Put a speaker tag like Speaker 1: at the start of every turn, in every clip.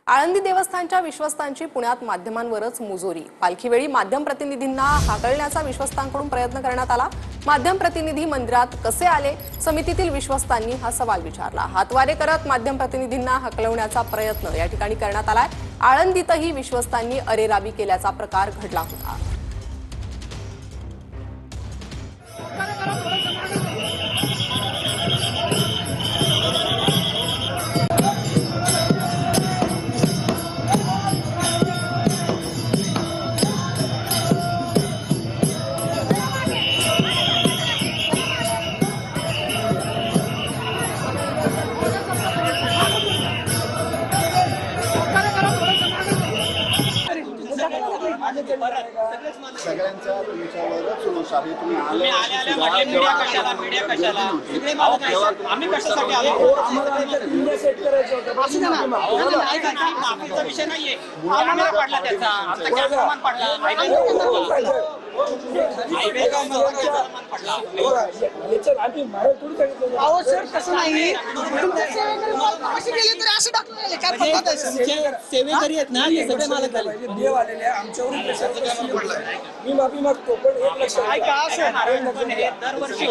Speaker 1: आळंदी देवस्थानच्या विश्वस्तांची पुण्यात माध्यमांवरच मुजोरी। पालखीवेळी माध्यम प्रतिनिधींना हाकलण्याचा विश्वस्तांकडून प्रयत्न करण्यात आला। माध्यम प्रतिनिधी मंदिरात कसे आले? समितीतील विश्वस्तांनी हा सवाल विचारला। हातवारे करत माध्यम प्रतिनिधींना हकलवण्याचा प्रयत्न या ठिकाणी करण्यात आलाय। आळंदीतही विश्वस्तांनी अरेरावी केल्याचा प्रकार घडला होता।
Speaker 2: सगळ्यांच्या तुमच्यावरच रोष आहे। तुम्ही आले
Speaker 3: मीडिया कशाला आम्ही कशासाठी आलो?
Speaker 4: आम्हाला सेट करायचं होतं।
Speaker 3: माफीचा विषय नाहीये, कॅमेरा पडला त्याचा, आमचा कॅमेरामॅन पडला, सेवेकरी आहेत ना, ते सगळे मालक झाले।
Speaker 4: देव आलेले आमच्यावर मी माफी मागतो, पण एक लक्षात
Speaker 3: दरवर्षी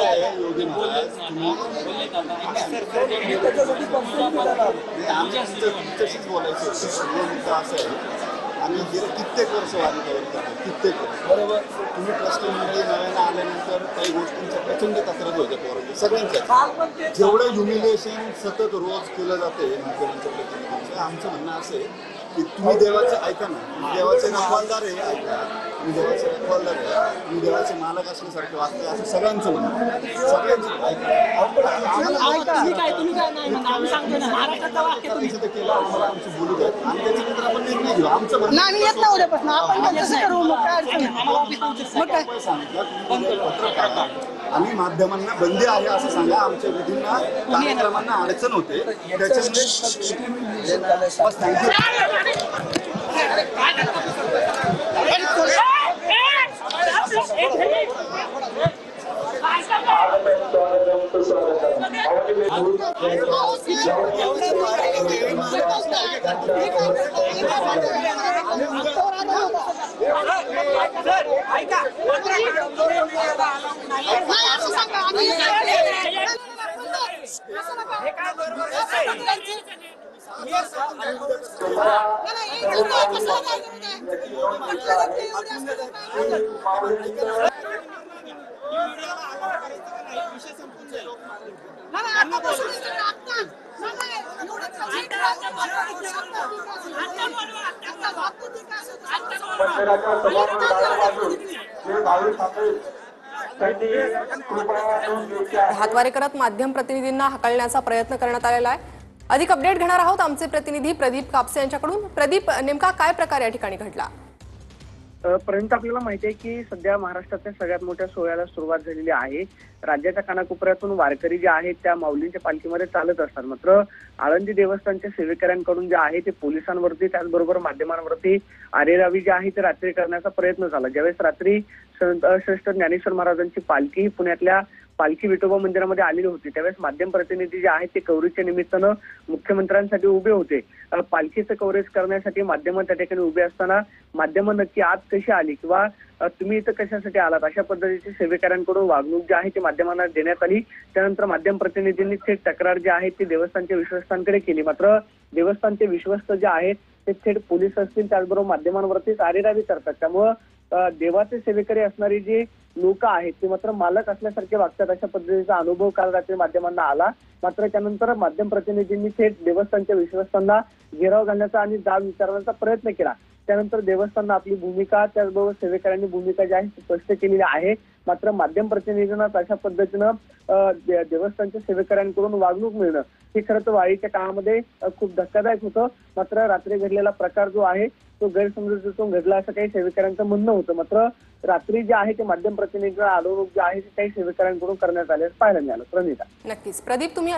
Speaker 4: त्याच्यासाठी
Speaker 2: तुमच्याशीच बोलायचं मुद्दा असा आहे। आम्ही गेले कित्येक वर्ष वारी करत होतो, कित्येक वर्ष बरोबर। तुम्ही ट्रस्टी मंडळी नव्यानं आल्यानंतर काही गोष्टींच्या प्रचंड तक्रारी होत्या पोरांच्या सगळ्यांच्या। जेवढं ह्युमिलिएशन सतत रोज केलं जाते माध्यमांच्या प्रतिनिधींचं, आमचं म्हणणं असं आहे की तुम्ही देवाचं ऐका ना, देवाचे रखवालदार आहे, ऐका तुम्ही देवाचे रखवालदार आहे, तुम्ही देवाचे मालक असल्यासारखे वागताय असं सगळ्यांचं म्हणणं आहे। सगळ्यांचं केलं आम्हाला आमचं बोलू द्या आणि त्याच्यानंतर आपण निर्णय घेऊ। आमचं म्हणणं आणि माध्यमांना बंदी आहे असं सांगा। आमच्या विधींना कार्यक्रमांना अडचण होते, त्याच्यामुळे
Speaker 1: हातवारे करत माध्यम प्रतिनिधींना हाकलण्याचा प्रयत्न करण्यात आलेला आहे। अधिक अपडेट घेणार आहोत आमचे प्रतिनिधी प्रदीप कापसे यांच्याकडून। प्रदीप, नेमका काय प्रकार या ठिकाणी घडला?
Speaker 5: पर्यंत आपल्याला माहिती आहे की सध्या महाराष्ट्रातल्या सगळ्यात मोठ्या सोहळ्याला सुरुवात झालेली आहे। राज्याच्या कानाकोपऱ्यातून वारकरी जे आहेत त्या माऊलींच्या पालखीमध्ये चालत असतात। मात्र आळंदी देवस्थानच्या सेवेकऱ्यांकडून जे आहे ते पोलिसांवरती त्याचबरोबर माध्यमांवरती अरेरावी जे आहे ते रात्री करण्याचा प्रयत्न झाला। ज्यावेळेस रात्री श्रेष्ठ ज्ञानेश्वर महाराजांची पालखी पुण्यातल्या पालखी विठोबा मंदिरामध्ये आलेली होती, त्यावेळेस माध्यम प्रतिनिधी जे आहेत ते कव्हरेजच्या निमित्तानं मुख्यमंत्र्यांसाठी उभे होते। पालखीचं कव्हरेज करण्यासाठी माध्यम त्या ठिकाणी उभे असताना माध्यमं नक्की आत कशी आली किंवा तुम्ही इथं कशासाठी आलात अशा पद्धतीची सेवेकऱ्यांकडून वागणूक जी आहे ती माध्यमांना देण्यात आली। त्यानंतर माध्यम प्रतिनिधींनी थेट तक्रार जी आहे ती देवस्थानच्या विश्वस्तांकडे केली। मात्र देवस्थानचे विश्वस्त जे आहेत ते थेट पोलीस असतील त्याचबरोबर माध्यमांवरतीच अरेरावी करतात। त्यामुळं देवाचे सेवेकरी असणारी जी लोक आहेत ते मात्र मालक असल्यासारखे वागतात अशा पद्धतीचा अनुभव काल रात्री माध्यमांना आला। मात्र त्यानंतर माध्यम प्रतिनिधींनी थेट देवस्थानच्या विश्वस्तांना घेराव घालण्याचा आणि जाब विचारण्याचा प्रयत्न केला। त्यानंतर देवस्थाननं आपली भूमिका त्याचबरोबर सेवेकऱ्यांनी भूमिका जी आहे ती स्पष्ट केलेली आहे। मात्र माध्यम प्रतिनिधींना अशा पद्धतीनं देवस्थानच्या सेवेकऱ्यांकडून वागणूक मिळणं हे खरं तर वारीच्या काळामध्ये खूप धक्कादायक होतं। मात्र रात्री घडलेला प्रकार जो आहे तो गैरसमजुतीतून घडला असं काही सेवेकऱ्यांचं म्हणणं होतं। मात्र रात्री जे आहे ते माध्यम प्रतिनिधींना अडवणूक जी आहे ती काही सेवेकऱ्यांकडून करण्यात आल्याचं पाहायला मिळालं। प्रणिता,
Speaker 1: नक्कीच प्रदीप, तुम्ही